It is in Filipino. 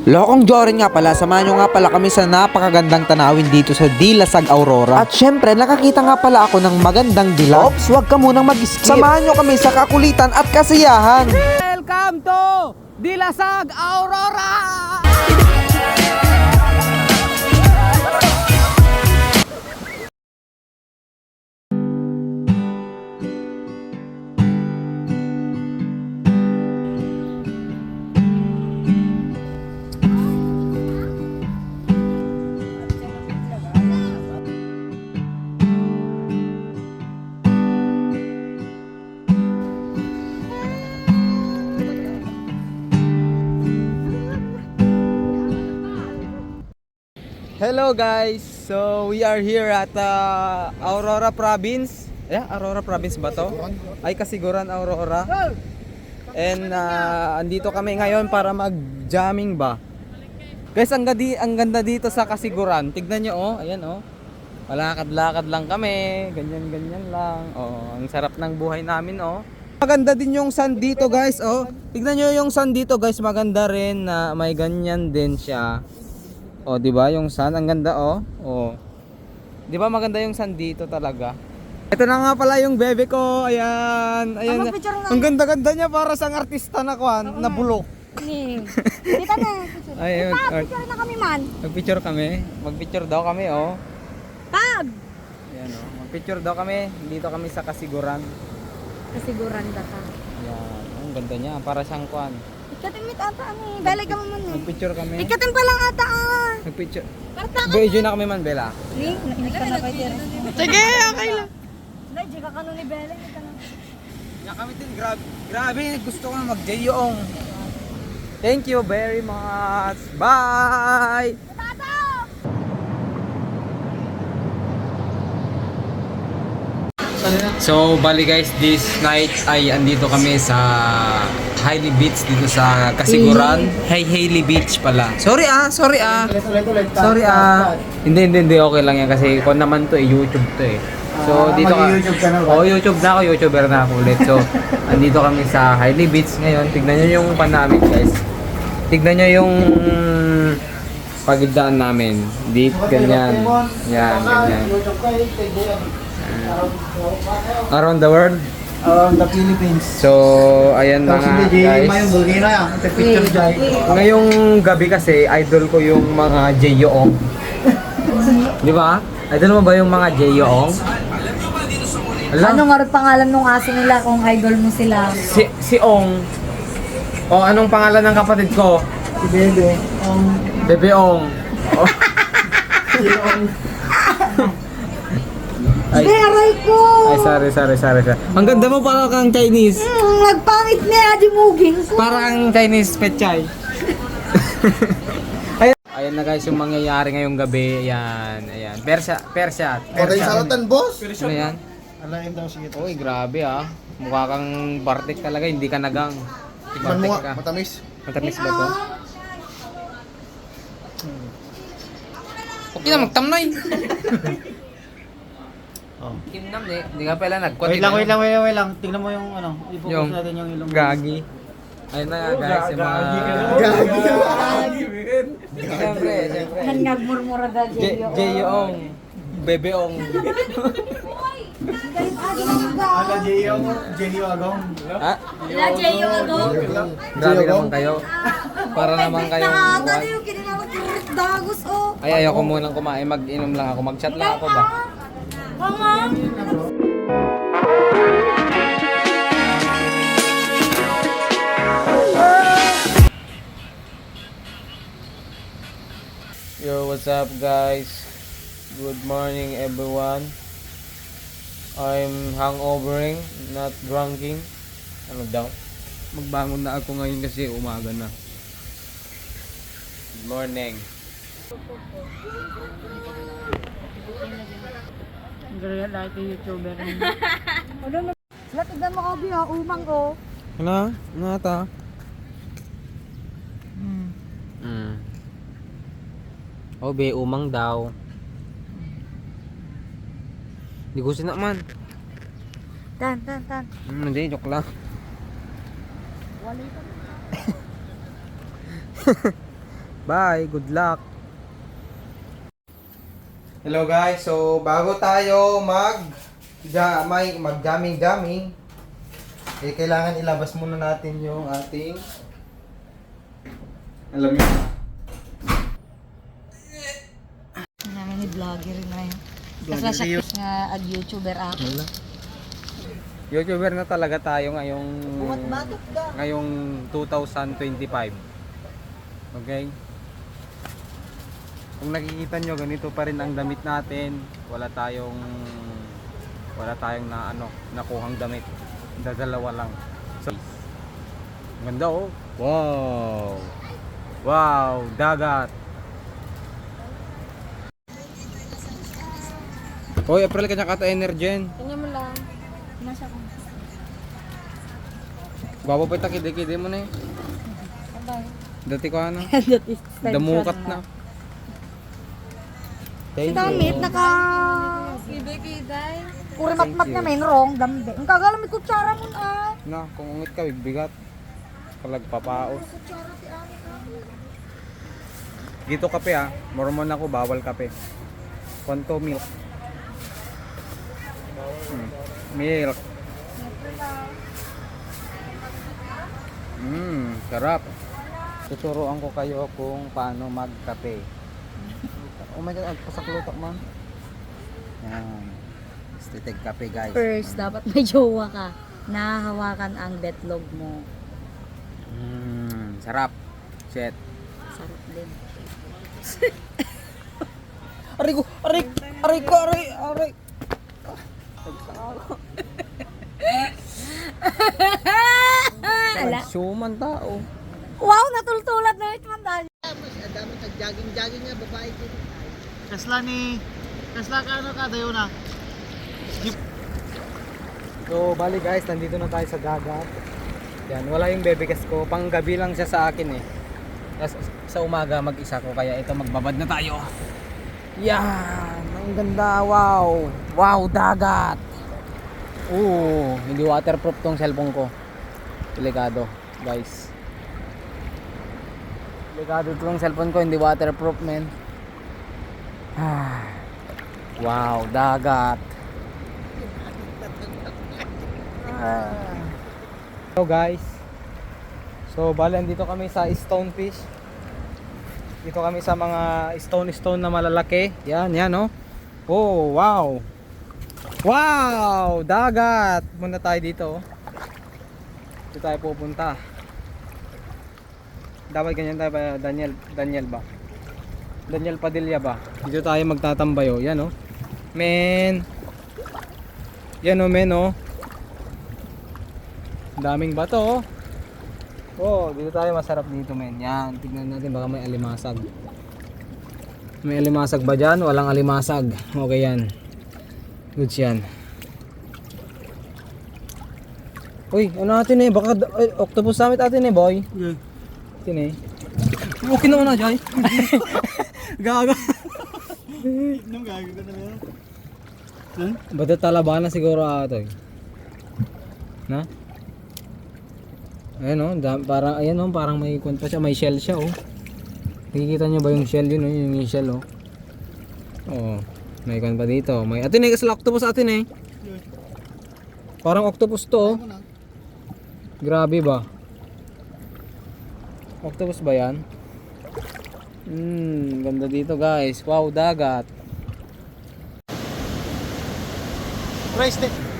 Lokong Joren nga pala, samahan nyo nga pala kami sa napakagandang tanawin dito sa Dilasag Aurora. At syempre, nakakita nga pala ako ng magandang dilag. Ops, wag ka munang mag-skip. Samahan nyo kami sa kakulitan at kasiyahan. Welcome to Dilasag Aurora! Hello guys! So we are here at Aurora Province. Yeah, Aurora Province ba to? Ay, Kasiguran, Aurora. And andito kami ngayon para mag-jamming ba. Guys, ang ganda dito sa Kasiguran. Tignan nyo oh, ayan oh. Malakad-lakad lang kami, ganyan-ganyan lang. Oh, ang sarap ng buhay namin oh. Maganda din yung sun dito guys oh. Tignan nyo yung sun dito guys, maganda rin na may ganyan din siya. Oh, 'di ba? Yung sun ang ganda oh. Oh. 'Di ba maganda yung sun dito talaga? Ito na nga pala yung bebe ko. Ayan. Ayan. Ang ganda-ganda niya para sang artista na kuan, na bulok. Kita na. Ayun. Picture na kami man. Magpicture kami. Magpicture daw kami oh. Pag! Ayan oh. Magpicture daw kami. Dito kami sa Kasiguran. Kasiguran da ka. Ayan. Ang ganda niya para siyang kuan. Ikatin mit ata ani. Belay ka man eh. Magpicture kami. Ikatin pa lang ata ah. Magpicture. Karta ka. Video na kami man, Bella. Ni, nainig ka na kay Tira. Sige, okay lang. Nay, di ka kanu ni Belay. Ya kami din, grabe, gusto ko na mag-jayong. Thank you very much. Bye! So, bali guys, this night ay andito kami sa Hailey Beach dito sa Kasiguran. Hailey Beach pala. Sorry ah. Sorry ah. Hindi, okay lang yan kasi kung naman to YouTube to eh. So dito ka. Oh, YouTube na ako, YouTuber na ako ulit. So andito kami sa Hailey Beach ngayon. Tignan niyo yung pan namin, guys. Tignan niyo yung pagidaan namin. Dito ganyan. Yan, ganyan. Around the world. Around the Philippines. So, ayan na nga, guys. Ngayong gabi kasi, idol ko yung mga J.O.O.Ng. Di ba? Idol mo ba yung mga J.O.O.Ng? Ano nga rin pangalan ng aso nila kung idol mo sila? Si Ong. O, anong pangalan ng kapatid ko? Si Bebe. Bebe Ong. Oh. Ay, Aray ko! ay, sorry. Ang ganda mo parang kang Chinese. Nagpangit niya, di muging ko. Parang Chinese pechay. Ayan na guys yung mangyayari ngayong gabi. Ayan. Persia. Patay salatan, boss. Ano yan? Alayin daw sige. Uy, grabe ah. Mukha kang Bartek talaga, hindi ka nagang. Tikman mo Bartek nga, ka. matamis. Matamis ba to? Okay na, magtamnay. Oh. Kimnam eh. Hindi ka pala nagkwat. Wait lang. Tingnan mo yung ano, i-focus Yung natin yung ilong. Gagi. Ayun na nga guys, yung mga... Gagi. Siyempre. Hangag murmura da, J.O.Ong. Bebeong. Ala Jeyo Agong. Ha? Ila Jeyo ako. Grabe naman kayo. Para naman kayo. Nakakata yung kininawa kirit dagos oh. Ay, ayoko munang kumain. Mag-inom lang ako. Mag-chat lang ako ba? Mama! Yo, what's up guys? Good morning everyone. I'm hangovering, not drunking. Ano daw? Magbangon na ako ngayon kasi umaga na. Good morning. Gaya like YouTuber. Sila tignan mo ko biyo, umang ko. Ano? Ano ata? Oh, be, umang daw. Di gusto na man. Tan. Hindi, joke lang. Bye, good luck. Hello guys, so bago tayo mag-jamming, kailangan ilabas muna natin yung ating, alam niyo, Namin ni vlogger na yun. Kasi siya ag-YouTuber ako. YouTuber na talaga tayo ngayong 2025. Okay? Kung nakikita nyo, ganito pa rin ang damit natin. Wala tayong nakuhang damit. Dalawa lang. So, ganda oh. Wow. Wow, dagat. Hoy, April kanya kata energen. Kanya mo lang. Nasa ko. Babo pa takid-kid mo na eh. Bye. Dati ko ano. That is time Damukat shot na. Si Thank Damit, you. naka... Kiday. Puri matmat niya may wrong, damde. Ang kagalamit kutsara mo na. Na, kung ungit ka, bigat. Palagpapaos. Kutsara ti Ari. Dito kape ah. Mormon ako, bawal kape. Konto milk. Milk. Sarap. Tuturuan ko kayo kung paano magkape. Oh my god, pasaklutok man. Yan. Stitig kape guys. First, dapat may jowa ka. Nahahawakan ang betlog mo. Sarap. Shit. Sarap din. Aray ko. Ala. Suman tao. Wow, natultulat na ito man dahil. Tesla ka ano ka, dayo na. So, bali guys, nandito na tayo sa dagat. Yan, wala yung bebekas ko. Panggabi lang siya sa akin eh. Sa umaga mag-isa ko, kaya ito magbabad na tayo. Yan, ang ganda, wow. Wow, dagat. Hindi waterproof tong cellphone ko. Delikado, guys. Delikado tong cellphone ko, hindi waterproof, men. Wow, dagat. So guys, so bali andito kami sa Stonefish. Dito kami sa mga stone na malalaki. Yan oh. Oh, wow. Wow, dagat. Muna tayo dito. Dito tayo pupunta. Dapat ganyan tayo ba, Daniel ba? Daniel Padilla ba? Dito tayo magtatambay oh. Yan oh. Men. Yan oh, men oh. Daming bato oh. Oh, dito tayo, masarap dito men. Yan, tignan natin baka may alimasag. May alimasag ba dyan? Walang alimasag. Okay yan. Goods yan. Uy, ano natin eh? Baka octopus summit natin eh, boy. Yeah. Natin eh. Okay na una, Jai. Gaga. Nung gagawin ka na yan. Bata talaba na siguro ato eh. Na? Ayan oh, parang ayan oh, parang may kwento siya, may shell siya oh. Nakikita niyo ba yung shell yun oh, yung shell oh. Oh, may kwan pa dito. May atin eh, kasi octopus atin eh. Parang octopus to oh. Grabe ba? Octopus ba yan? Ganda dito guys. Wow, dagat. Rice din.